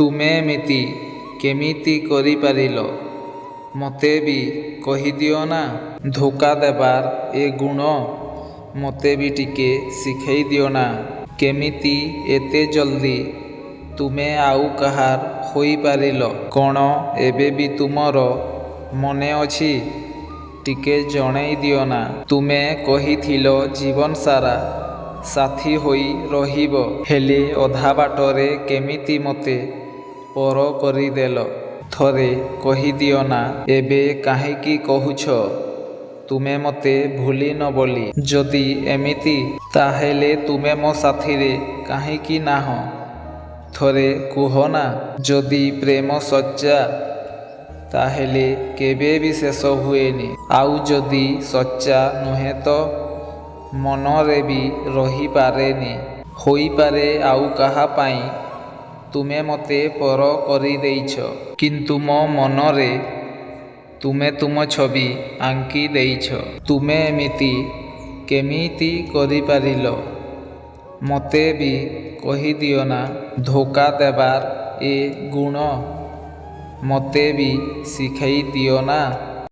ତୁମେ ଏମିତି କେମିତି କରିପାରିଲ? ମୋତେ ବି କହିଦିଅ ନା। ଧୋକା ଦେବାର ଏ ଗୁଣ ମୋତେ ବି ଟିକେ ଶିଖେଇ ଦିଅ ନା। କେମିତି ଏତେ ଜଲ୍ଦି ତୁମେ ଆଉ କାହାର ହୋଇପାରିଲ? କ'ଣ ଏବେ ବି ତୁମର ମନେ ଅଛି? ଟିକେ ଜଣେଇ ଦିଅ ନା। ତୁମେ କହିଥିଲ ଜୀବନ ସାରା ସାଥୀ ହୋଇ ରହିବ, ହେଲେ ଅଧା ବାଟରେ କେମିତି ମୋତେ ପର କରିଦେଲ? ଥରେ କହିଦିଅ ନା। ଏବେ କାହିଁକି କହୁଛ ତୁମେ ମୋତେ ଭୁଲିନ ବୋଲି? ଯଦି ଏମିତି ତାହେଲେ ତୁମେ ମୋ ସାଥିରେ କାହିଁକି ନାହଁ? ଥରେ କୁହ ନା। ଯଦି ପ୍ରେମ ସଚ୍ଚା ତାହେଲେ କେବେ ବି ଶେଷ ହୁଏନି। ଆଉ ଯଦି ସଚ୍ଚା ନୁହେଁ ତ ମନରେ ବି ରହିପାରେନି। ହୋଇପାରେ ଆଉ କାହା ପାଇଁ ତୁମେ ମୋତେ ପର କରିଦେଇଛ, କିନ୍ତୁ ମୋ ମନରେ ତୁମେ ତୁମ ଛବି ଆଙ୍କି ଦେଇଛ। ତୁମେ ଏମିତି କେମିତି କରିପାରିଲ? ମୋତେ ବି କହିଦିଅ ନା। ଧୋକା ଦେବାର ଏ ଗୁଣ ମୋତେ ବି ଶିଖେଇ ଦିଅ ନା।